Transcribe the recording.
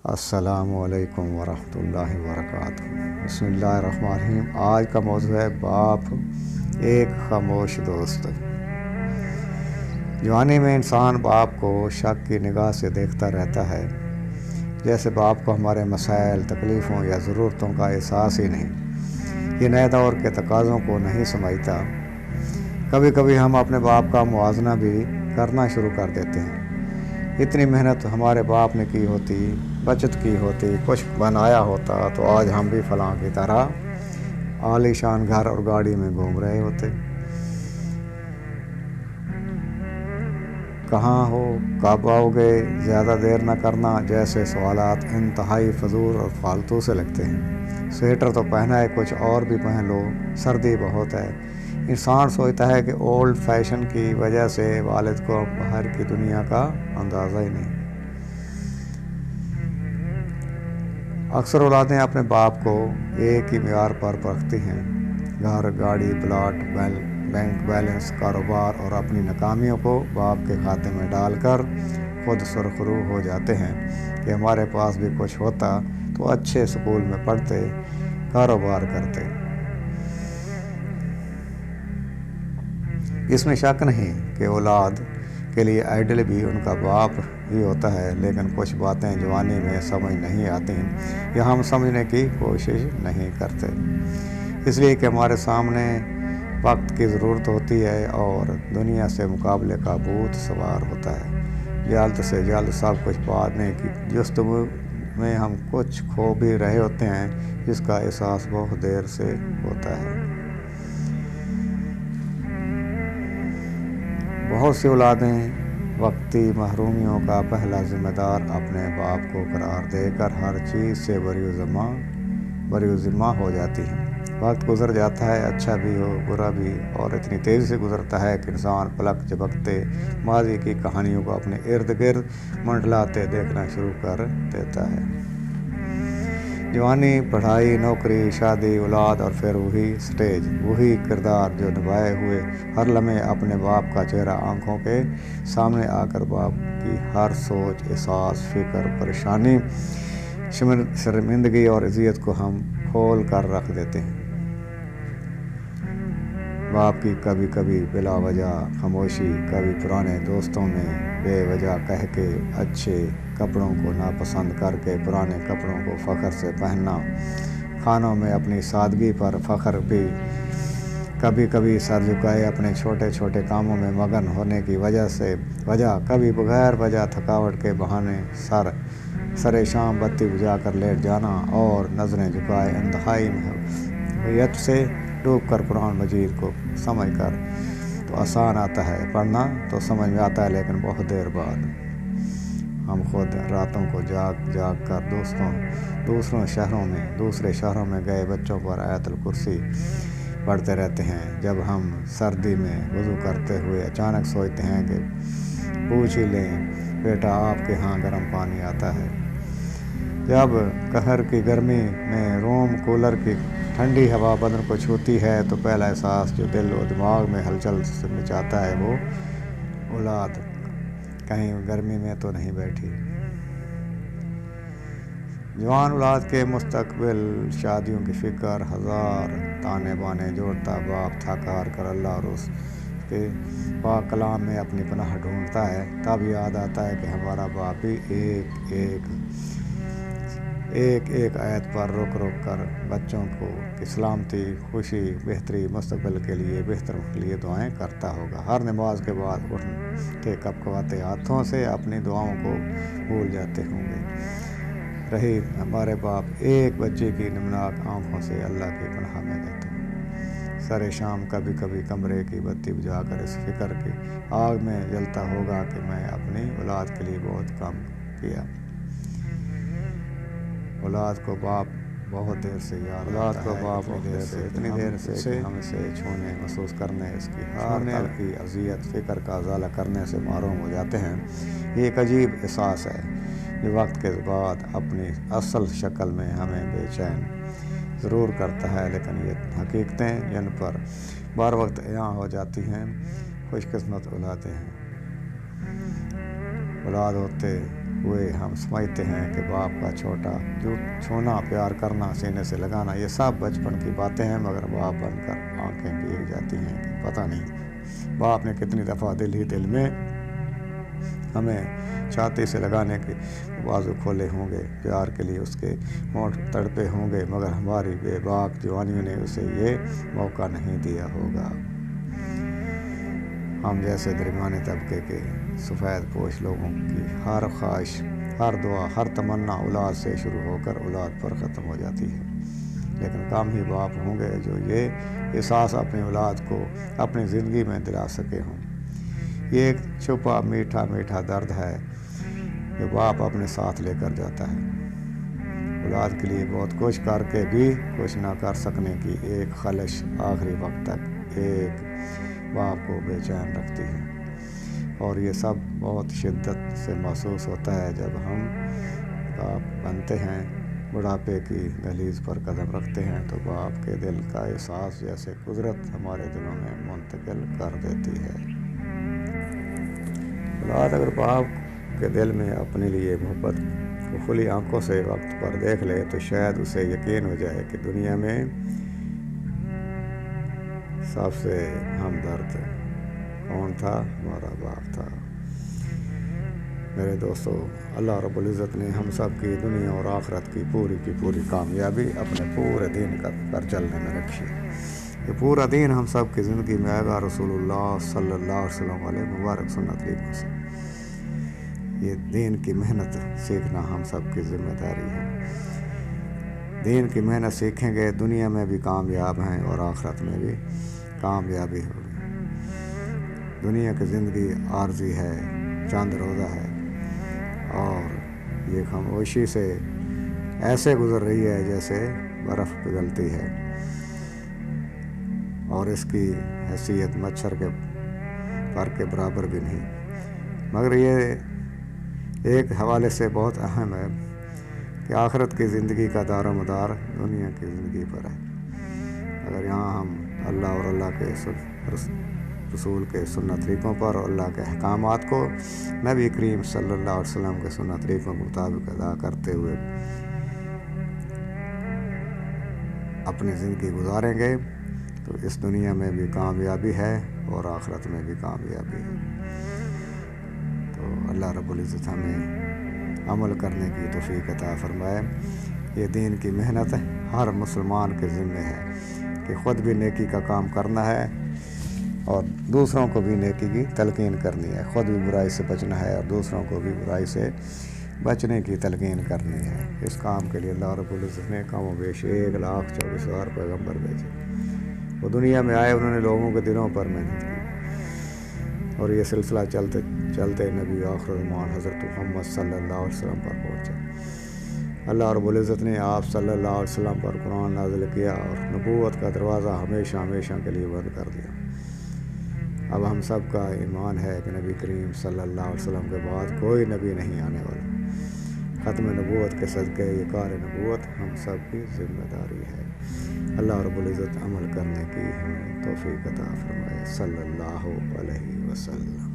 السلام علیکم ورحمۃ اللہ وبرکاتہ۔ بسم اللہ الرحمن الرحیم۔ آج کا موضوع ہے باپ ایک خاموش دوست۔ جوانی میں انسان باپ کو شک کی نگاہ سے دیکھتا رہتا ہے، جیسے باپ کو ہمارے مسائل، تکلیفوں یا ضرورتوں کا احساس ہی نہیں۔ یہ نئے دور کے تقاضوں کو نہیں سمجھتا۔ کبھی کبھی ہم اپنے باپ کا موازنہ بھی کرنا شروع کر دیتے ہیں۔ اتنی محنت ہمارے باپ نے کی ہوتی، بچت کی ہوتی، کچھ بنایا ہوتا تو آج ہم بھی فلاں کی طرح عالی شان گھر اور گاڑی میں گھوم رہے ہوتے۔ کہاں ہو، کب آؤ گے، زیادہ دیر نہ کرنا جیسے سوالات انتہائی فضول اور فالتو سے لگتے ہیں۔ سویٹر تو پہنا ہے، کچھ اور بھی پہن لو، سردی بہت ہے۔ انسان سوچتا ہے کہ اولڈ فیشن کی وجہ سے والد کو باہر کی دنیا کا اندازہ ہی نہیں۔ اکثر اولادیں اپنے باپ کو ایک ہی معیار پر پرکھتی ہیں۔ گھر، گاڑی، پلاٹ، بینک بیلنس، کاروبار اور اپنی ناکامیوں کو باپ کے کھاتے میں ڈال کر خود سرخرو ہو جاتے ہیں کہ ہمارے پاس بھی کچھ ہوتا تو اچھے اسکول میں پڑھتے، کاروبار کرتے۔ اس میں شک نہیں کہ اولاد کے لیے آئیڈل بھی ان کا باپ ہی ہوتا ہے، لیکن کچھ باتیں جوانی میں سمجھ نہیں آتی یا ہم سمجھنے کی کوشش نہیں کرتے، اس لیے کہ ہمارے سامنے وقت کی ضرورت ہوتی ہے اور دنیا سے مقابلے کا بھوت سوار ہوتا ہے۔ جلد سے جلد سب کچھ پانے کی جستجو میں ہم کچھ کھو بھی رہے ہوتے ہیں، جس کا احساس بہت دیر سے ہوتا ہے۔ بہت سی اولادیں وقتی محرومیوں کا پہلا ذمہ دار اپنے باپ کو قرار دے کر ہر چیز سے بری ذمہ ہو جاتی ہیں۔ وقت گزر جاتا ہے، اچھا بھی ہو برا بھی، اور اتنی تیزی سے گزرتا ہے کہ انسان پلک جھپکتے ماضی کی کہانیوں کو اپنے ارد گرد منڈلاتے دیکھنا شروع کر دیتا ہے۔ جوانی، پڑھائی، نوکری، شادی، اولاد اور پھر وہی سٹیج، وہی کردار جو نبھائے ہوئے ہر لمحے اپنے باپ کا چہرہ آنکھوں کے سامنے آ کر باپ کی ہر سوچ، احساس، فکر، پریشانی، شرمندگی اور اذیت کو ہم کھول کر رکھ دیتے ہیں۔ باپ کی کبھی کبھی بلا وجہ خاموشی، کبھی پرانے دوستوں میں بے وجہ کہہ کے، اچھے کپڑوں کو ناپسند کر کے پرانے کپڑوں کو فخر سے پہننا، کھانوں میں اپنی سادگی پر فخر بھی، کبھی کبھی سر جھکائے اپنے چھوٹے چھوٹے کاموں میں مگن ہونے کی وجہ، کبھی بغیر وجہ تھکاوٹ کے بہانے سر شام بتی بجھا کر لیٹ جانا اور نظریں جھکائے انتہائی محبت سے ڈوب کر قرآن مجید کو سمجھ کر۔ تو آسان آتا ہے پڑھنا، تو سمجھ میں آتا ہے، لیکن بہت دیر بعد ہم خود راتوں کو جاگ کر دوسرے شہروں میں گئے بچوں پر آیت الکرسی پڑھتے رہتے ہیں۔ جب ہم سردی میں وضو کرتے ہوئے اچانک سوچتے ہیں کہ پوچھ ہی لیں، بیٹا آپ کے ہاں گرم پانی آتا ہے۔ جب قہر کی گرمی میں روم کولر کی ٹھنڈی ہوا بدن کو چھوتی ہے تو پہلا احساس جو دل و دماغ میں ہلچل مچاتا ہے وہ اولاد کہیں گرمی میں تو نہیں بیٹھی۔ جوان اولاد کے مستقبل، شادیوں کی فکر، ہزار تانے بانے جوڑتا باپ تھک ہار کر اللہ اور اس کے پاک کلام میں اپنی پناہ ڈھونڈتا ہے، تب یاد آتا ہے کہ ہمارا باپ بھی ایک آیت پر رک کر بچوں کی سلامتی، خوشی، بہتری، مستقبل کے لیے دعائیں کرتا ہوگا۔ ہر نماز کے بعد اٹھتے کپکپاتے ہاتھوں سے اپنی دعاؤں کو بھول جاتے ہوں گے۔ رہی ہمارے باپ ایک بچے کی نمناک آنکھوں سے اللہ کی پناہ میں کہتا ہوں، سر شام کبھی کبھی کمرے کی بتی بجھا کر اس فکر کی آگ میں جلتا ہوگا کہ میں اپنی اولاد کے لیے بہت کم کیا۔ اولاد کو باپ بہت دیر سے یاد آتا ہے، اتنی دیر سے ہم اسے چھونے، محسوس کرنے، اس کی ہر پل کی اذیت، فکر کا ازالہ کرنے سے محروم ہو جاتے ہیں۔ یہ ایک عجیب احساس ہے جو وقت کے بعد اپنی اصل شکل میں ہمیں بے چین ضرور کرتا ہے، لیکن یہ حقیقتیں جن پر بر وقت عیاں ہو جاتی ہیں خوش قسمت اولادیں ہیں۔ اولاد ہوتے ہوئے ہم سمجھتے ہیں کہ باپ کا چھونا پیار کرنا سینے سے لگانا یہ سب بچپن کی باتیں ہیں، مگر باپ بن کر آنکھیں بھیگ جاتی ہیں کہ پتہ نہیں باپ نے کتنی دفعہ دل ہی دل میں ہمیں چھاتی سے لگانے کے بازو کھولے ہوں گے، پیار کے لیے اس کے ہونٹ تڑپے ہوں گے، مگر ہماری بے باک جوانیوں نے اسے یہ موقع نہیں دیا ہوگا۔ ہم جیسے درمیانے طبقے کے سفید پوش لوگوں کی ہر خواہش، ہر دعا، ہر تمنا اولاد سے شروع ہو کر اولاد پر ختم ہو جاتی ہے، لیکن کم ہی باپ ہوں گے جو یہ احساس اپنی اولاد کو اپنی زندگی میں دلا سکے ہوں۔ یہ ایک چھپا میٹھا میٹھا درد ہے جو باپ اپنے ساتھ لے کر جاتا ہے۔ اولاد کے لیے بہت کچھ کر کے بھی کچھ نہ کر سکنے کی ایک خلش آخری وقت تک ایک باپ کو بے چین رکھتی ہے، اور یہ سب بہت شدت سے محسوس ہوتا ہے جب ہم باپ بنتے ہیں، بڑھاپے کی دہلیز پر قدم رکھتے ہیں تو باپ کے دل کا احساس جیسے قدرت ہمارے دلوں میں منتقل کر دیتی ہے۔ اولاد اگر باپ کے دل میں اپنے لیے محبت کو کھلی آنکھوں سے وقت پر دیکھ لے تو شاید اسے یقین ہو جائے کہ دنیا میں سب سے ہمدرد کون تھا؟ ہمارا باپ تھا۔ میرے دوستو، اللہ رب العزت نے ہم سب کی دنیا اور آخرت کی پوری کامیابی اپنے پورے دین پر چلنے میں رکھی۔ یہ پورا دین ہم سب کی زندگی میں آئے گا رسول اللہ صلی اللہ علیہ وسلم علیہ مبارک سنت طریقوں سے۔ یہ دین کی محنت سیکھنا ہم سب کی ذمہ داری ہے۔ دین کی محنت سیکھیں گے دنیا میں بھی کامیاب ہیں اور آخرت میں بھی کامیابی ہوگی۔ دنیا کی زندگی عارضی ہے، چند روزہ ہے، اور یہ خاموشی سے ایسے گزر رہی ہے جیسے برف پگھلتی ہے، اور اس کی حیثیت مچھر کے پر کے برابر بھی نہیں، مگر یہ ایک حوالے سے بہت اہم ہے کہ آخرت کی زندگی کا دار و مدار دنیا کی زندگی پر ہے۔ اگر یہاں ہم اللہ اور اللہ کے رسول کے سنت طریقوں پر اور اللہ کے احکامات کو نبی کریم صلی اللہ علیہ وسلم کے سنت طریقوں کے مطابق ادا کرتے ہوئے اپنی زندگی گزاریں گے تو اس دنیا میں بھی کامیابی ہے اور آخرت میں بھی کامیابی ہے۔ تو اللہ رب العزت ہمیں عمل کرنے کی توفیق عطا فرمائے۔ یہ دین کی محنت ہر مسلمان کے ذمہ ہے کہ خود بھی نیکی کا کام کرنا ہے اور دوسروں کو بھی نیکی کی تلقین کرنی ہے، خود بھی برائی سے بچنا ہے اور دوسروں کو بھی برائی سے بچنے کی تلقین کرنی ہے۔ اس کام کے لیے اللہ رب العزت نے کم و بیش 1,24,000 پیغمبر بھیجے۔ وہ دنیا میں آئے، انہوں نے لوگوں کے دلوں پر محنت کی، اور یہ سلسلہ چلتے چلتے نبی آخر الزمان حضرت محمد صلی اللہ علیہ وسلم پر پہنچا۔ اللہ رب العزت نے آپ صلی اللہ علیہ وسلم پر قرآن نازل کیا اور نبوت کا دروازہ ہمیشہ ہمیشہ کے لیے بند کر دیا۔ اب ہم سب کا ایمان ہے کہ نبی کریم صلی اللہ علیہ وسلم کے بعد کوئی نبی نہیں آنے والا۔ ختم نبوت کے صدقے یہ کار نبوت ہم سب کی ذمہ داری ہے۔ اللہ رب العزت عمل کرنے کی ہمیں توفیق عطا فرمائے۔ صلی اللہ علیہ وسلم۔